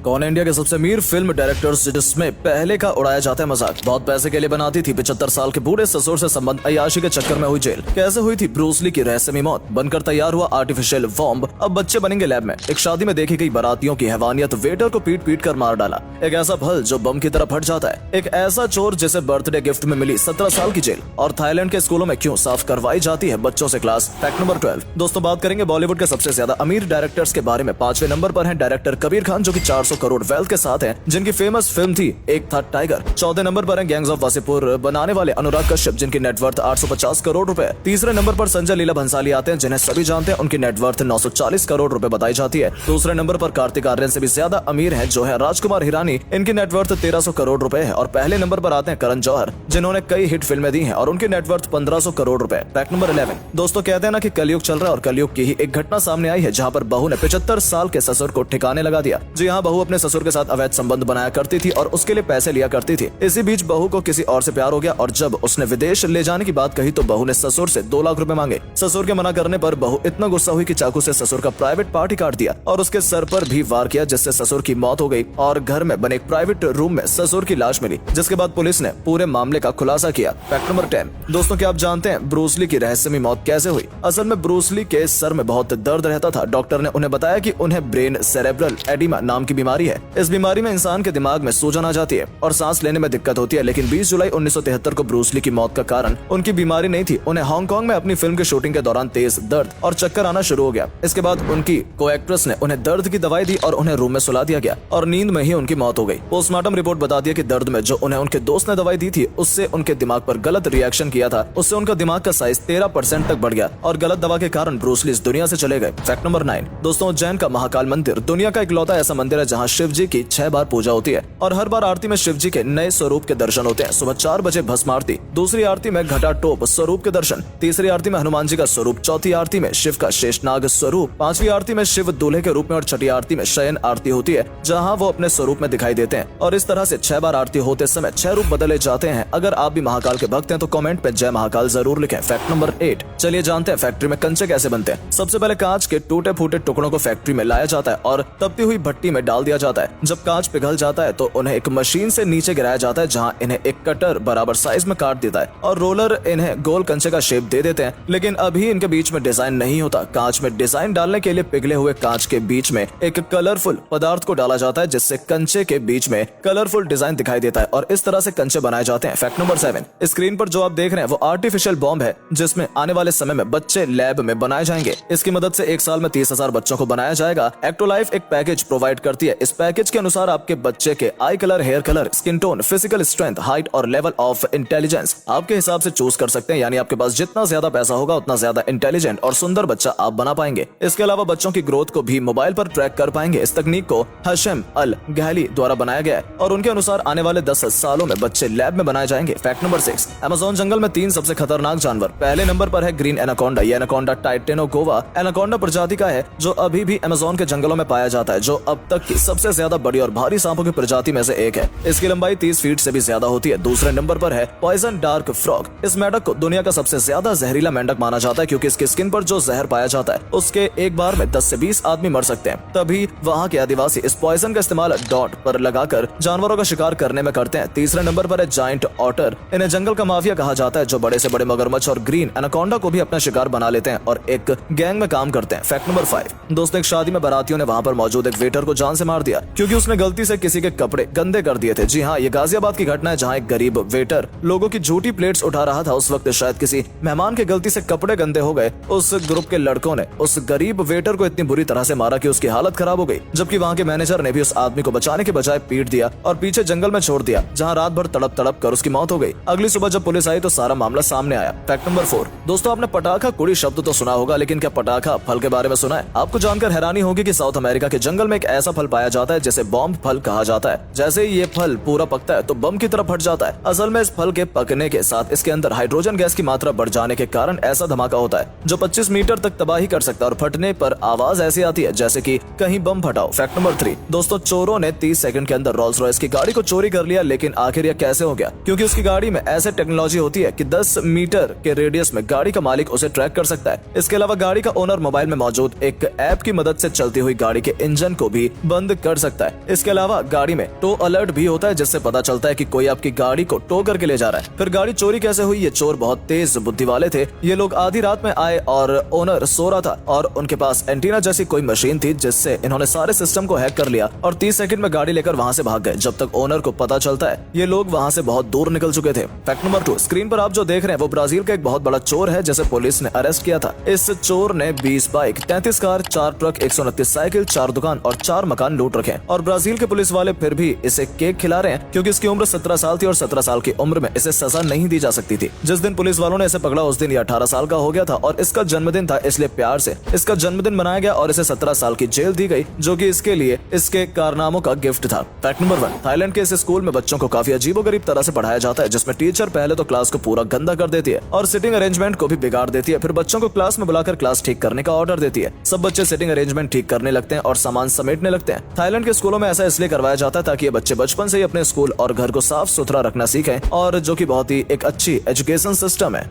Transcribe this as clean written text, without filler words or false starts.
कौन है इंडिया के सबसे अमीर फिल्म डायरेक्टर्स जिसमें पहले का उड़ाया जाता है मजाक। बहुत पैसे के लिए बनाती थी 75 साल के बूढ़े ससुर से संबंध, अय्याशी के चक्कर में हुई जेल। कैसे हुई थी ब्रूस ली की रहस्यमय मौत, बनकर तैयार हुआ आर्टिफिशियल बॉम्ब, अब बच्चे बनेंगे लैब में। एक शादी में देखी गई बारातियों की हैवानियत, वेटर को पीट पीट कर मार डाला। एक ऐसा फल जो बम की तरह फट जाता है, एक ऐसा चोर जिसे बर्थडे गिफ्ट में मिली 17 साल की जेल, और थाईलैंड के स्कूलों में क्यों साफ करवाई जाती है बच्चों से क्लास। फैक्ट नंबर 12 दोस्तों, बात करेंगे बॉलीवुड के सबसे ज्यादा अमीर डायरेक्टर्स के बारे में। 5वें नंबर पर है डायरेक्टर कबीर खान, जो कि 400 करोड़ वेल्थ के साथ हैं, जिनकी फेमस फिल्म थी एक था टाइगर। 14 नंबर पर है गैंग्स ऑफ वासेपुर बनाने वाले अनुराग कश्यप, जिनकी नेटवर्थ 850 करोड़ रुपए। तीसरे नंबर पर संजय लीला भंसाली आते हैं, जिन्हें सभी जानते हैं, उनकी नेटवर्थ 940 करोड़ रुपए बताई जाती है। दूसरे नंबर पर कार्तिक आर्यन से भी ज्यादा अमीर है, जो है राजकुमार हिरानी, इनकी नेटवर्थ 1300 करोड़ रुपए है। और पहले नंबर पर आते हैं करण जौहर, जिन्होंने कई हिट फिल्में दी हैं, और उनकी नेटवर्थ 1500 करोड़ रुपए। फैक्ट नंबर 11 दोस्तों, कहते हैं ना कि कलयुग चल रहा है, और कलयुग की ही एक घटना सामने आई है, जहां पर बहू ने 75 साल के ससुर को ठिकाने लगा दिया। जी हाँ, बहू अपने ससुर के साथ अवैध संबंध बनाया करती थी और उसके लिए पैसे लिया करती थी। इसी बीच बहू को किसी और से प्यार हो गया, और जब उसने विदेश ले जाने की बात कही तो बहू ने ससुर से 2 लाख रुपए मांगे। ससुर के मना करने पर बहू इतना गुस्सा हुई कि चाकू से ससुर का प्राइवेट पार्ट ही काट दिया और उसके सर पर भी वार किया, जिससे ससुर की मौत हो गई। और घर में बने एक प्राइवेट रूम में ससुर की लाश मिली, जिसके बाद पुलिस ने पूरे मामले का खुलासा किया। फैक्ट नंबर 10 दोस्तों, क्या आप जानते हैं ब्रूस ली की रहस्यमय मौत कैसे हुई? असल में ब्रूस ली के सर में बहुत दर्द रहता था। डॉक्टर ने उन्हें बताया कि उन्हें ब्रेन सेरेब्रल एडिमा नाम की बीमारी है। इस बीमारी में इंसान के दिमाग में सूजन आ जाती है और सांस लेने में दिक्कत होती है। लेकिन 20 जुलाई 1973 को ब्रूस ली की मौत का कारण उनकी बीमारी नहीं थी। उन्हें हांगकांग में अपनी फिल्म की शूटिंग के दौरान तेज दर्द और चक्कर आना शुरू हो गया। इसके बाद उनकी को एक्ट्रेस ने उन्हें दर्द की दवाई दी और उन्हें रूम में सुला दिया गया, और नींद में ही उनकी मौत हो गई। पोस्टमार्टम रिपोर्ट बता दिया कि दर्द में जो उन्हें उनके दोस्त ने दवाई दी थी, उससे उनके दिमाग पर गलत रिएक्शन किया था। उससे उनका दिमाग का साइज 13% तक बढ़ गया, और गलत दवा के कारण ब्रूस ली इस दुनिया से चले गए। फैक्ट नंबर 9 दोस्तों, उज्जैन का महाकाल मंदिर दुनिया का इकलौता ऐसा मंदिर है जहाँ शिव जी की 6 बार पूजा होती है, और हर बार आरती में शिव जी के नए स्वरूप के दर्शन होते हैं। सुबह 4 बजे भस्म आरती, दूसरी आरती में घटा टोप स्वरूप के दर्शन, तीसरी आरती में हनुमान जी का स्वरूप, चौथी आरती में शिव का शेषनाग स्वरूप, 5वीं आरती में शिव दूल्हे के रूप में, और छठी आरती में शयन आरती होती है, जहां वो अपने स्वरूप में दिखाई देते हैं। और इस तरह से 6 बार आरती होते समय 6 रूप बदले जाते हैं। अगर आप भी महाकाल के भक्त हैं तो कमेंट में जय महाकाल जरूर लिखें। फैक्ट नंबर 8 चलिए जानते हैं फैक्ट्री में कंचे कैसे बनते हैं। सबसे पहले कांच के टूटे फूटे टुकड़ों को फैक्ट्री में लाया जाता है और तपती हुई भट्टी में डाल दिया जाता है। जब कांच पिघल जाता है तो उन्हें एक मशीन से नीचे गिराया जाता है, जहां इन्हें एक कटर बराबर साइज में काट देता है, और रोलर इन्हें गोल कंचे का शेप दे देते हैं। लेकिन अभी इनके बीच में डिजाइन नहीं होता। कांच में डिजाइन डालने के लिए पिघले हुए कांच के बीच में एक कलरफुल पदार्थ को डाला जाता है, जिससे कंचे के बीच में कलरफुल डिजाइन दिखाई देता है, और इस तरह से कंचे बनाए जाते हैं। फैक्ट नंबर 7 स्क्रीन पर जो आप देख रहे हैं वो आर्टिफिशियल बॉम्ब है, जिसमें आने वाले समय में बच्चे लैब में बनाए जाएंगे। इसकी मदद से एक साल में 30,000 बच्चों को बनाया जाएगा। एक्टोलाइफ एक पैकेज प्रोवाइड करती है। इस पैकेज के अनुसार आपके बच्चे के eye colour, hair colour, skin tone, physical strength, height और लेवल ऑफ इंटेलिजेंस आपके हिसाब से चूज कर सकते हैं। यानी आपके पास जितना ज्यादा पैसा होगा उतना ज्यादा इंटेलिजेंट और सुंदर बच्चा आप बना पाएंगे। इसके अलावा बच्चों की ग्रोथ को भी मोबाइल पर ट्रैक कर पाएंगे। इस तकनीक को हशम अल गहली द्वारा बनाया गया है, और उनके अनुसार आने वाले 10 सालों में बच्चे लैब में बनाए जाएंगे। फैक्ट नंबर 6 अमेज़न जंगल में 3 सबसे खतरनाक जानवर। पहले नंबर पर है ग्रीन एनाकोंडा। ये एनाकोंडा टाइटेनोगोवा एनाकोंडा प्रजाति का है, जो अभी भी अमेज़न के जंगलों में पाया जाता है, जो अब तक की सबसे ज्यादा बड़ी और भारी सांपों की प्रजाति में से एक है। इसकी लंबाई 30 फीट से भी ज्यादा होती है। दूसरे नंबर पर है पॉइजन डार्क फ्रॉग। इस मेंढक को दुनिया का सबसे ज्यादा जहरीला मेंढक माना जाता है, क्योंकि इसकी स्किन पर जो जहर पाया जाता है उसके एक बार में 10 से 20 आदमी मर सकते हैं। तभी वहाँ के आदिवासी इस पॉइजन का इस्तेमाल डॉट पर लगाकर जानवरों का शिकार करने में करते हैं। तीसरे नंबर पर है जायंट ऑटर। इन्हें जंगल का माफिया कहा जाता है, जो बड़े से बड़े मगरमच्छ और ग्रीन एनाकोंडा को भी अपना शिकार बना लेते हैं और एक गैंग में काम करते हैं। फैक्ट नंबर 5 दोस्तों, एक शादी में बारातियों ने वहाँ पर मौजूद एक वेटर को जान से मार दिया, क्योंकि उसने गलती से किसी के कपड़े गंदे कर दिए थे। जी हाँ, ये गाजियाबाद की घटना है, जहाँ एक गरीब वेटर लोगों की झूठी प्लेट्स उठा रहा था। उस वक्त शायद किसी मेहमान के गलती से कपड़े गंदे हो गए। उस ग्रुप के लड़कों ने उस गरीब वेटर को इतनी बुरी तरह से मारा कि उसकी हालत खराब हो गई, जबकि वहाँ के मैनेजर ने भी उस आदमी को बचाने के बजाय पीट दिया और पीछे जंगल में छोड़ दिया, जहाँ रात भर तड़प तड़प कर उसकी मौत हो गई। अगली सुबह जब पुलिस आई तो सारा मामला सामने आया। फैक्ट नंबर 4 दोस्तों, आपने पटाखा कुड़ी शब्द तो सुना होगा, लेकिन क्या पटाखा फल के बारे में सुना है? आपको जानकर हैरानी होगी कि साउथ अमेरिका के जंगल में एक ऐसा फल पाया जाता है जिसे बॉम्ब फल कहा जाता है। जैसे ही ये फल पूरा पकता है तो बम की तरह फट जाता है। असल में इस फल के पकने के साथ इसके अंदर हाइड्रोजन गैस की मात्रा बढ़ जाने के कारण ऐसा धमाका होता है, जो 25 मीटर तक तबाही कर सकता है, और फटने पर आवाज ऐसी आती है जैसे कि कहीं बम फटाओ। फैक्ट नंबर 3 दोस्तों, चोरों ने 30 सेकंड के अंदर रोल्स रॉयस की गाड़ी को चोरी कर लिया। लेकिन आखिर यह कैसे हो गया? क्योंकि उसकी गाड़ी में ऐसे टेक्नोलॉजी होती है कि 10 मीटर के रेडियस में गाड़ी का मालिक उसे ट्रैक कर सकता है। इसके अलावा गाड़ी का ओनर मोबाइल में मौजूद एक ऐप की मदद से चलती हुई गाड़ी के इंजन को भी बंद संबोधित कर सकता है। इसके अलावा गाड़ी में टो अलर्ट भी होता है, जिससे पता चलता है कि कोई आपकी गाड़ी को टो करके ले जा रहा है। फिर गाड़ी चोरी कैसे हुई? ये चोर बहुत तेज बुद्धि वाले थे। ये लोग आधी रात में आए और ओनर सो रहा था और उनके पास एंटीना जैसी कोई मशीन थी, जिससे इन्होंने सारे सिस्टम को हैक कर लिया और 30 सेकंड में गाड़ी लेकर वहां से भाग गए। जब तक ओनर को पता चलता है ये लोग वहां से बहुत दूर निकल चुके थे। फैक्ट नंबर 2, स्क्रीन पर आप जो देख रहे हैं वो ब्राजील का एक बहुत बड़ा चोर है, जिसे पुलिस ने अरेस्ट किया था। इस चोर ने 20 बाइक, 33 कार, 4 ट्रक, 129 साइकिल, 4 दुकान और 4 मकान लूट रखे। और ब्राजील के पुलिस वाले फिर भी इसे केक खिला रहे हैं, क्योंकि इसकी उम्र 17 साल थी और 17 साल की उम्र में इसे सजा नहीं दी जा सकती थी। जिस दिन पुलिस वालों ने इसे पकड़ा उस दिन ये 18 साल का हो गया था और इसका जन्मदिन था, इसलिए प्यार से इसका जन्मदिन मनाया गया और इसे 17 साल की जेल दी गई, जो कि इसके लिए इसके कारनामों का गिफ्ट था। फैक्ट नंबर 1, थाईलैंड के इस स्कूल में बच्चों को काफी अजीबोगरीब तरह से पढ़ाया जाता है, जिसमें टीचर पहले तो क्लास को पूरा गंदा कर देती है और सिटिंग अरेंजमेंट को भी बिगाड़ देती है। फिर बच्चों को क्लास में बुलाकर क्लास ठीक करने का ऑर्डर देती है। सब बच्चे सिटिंग अरेंजमेंट ठीक करने लगते हैं और सामान समेटने लगते हैं। थाईलैंड के स्कूलों में ऐसा इसलिए करवाया जाता है ताकि ये बच्चे बचपन से ही अपने स्कूल और घर को साफ सुथरा रखना सीखें, और जो कि बहुत ही एक अच्छी एजुकेशन सिस्टम है।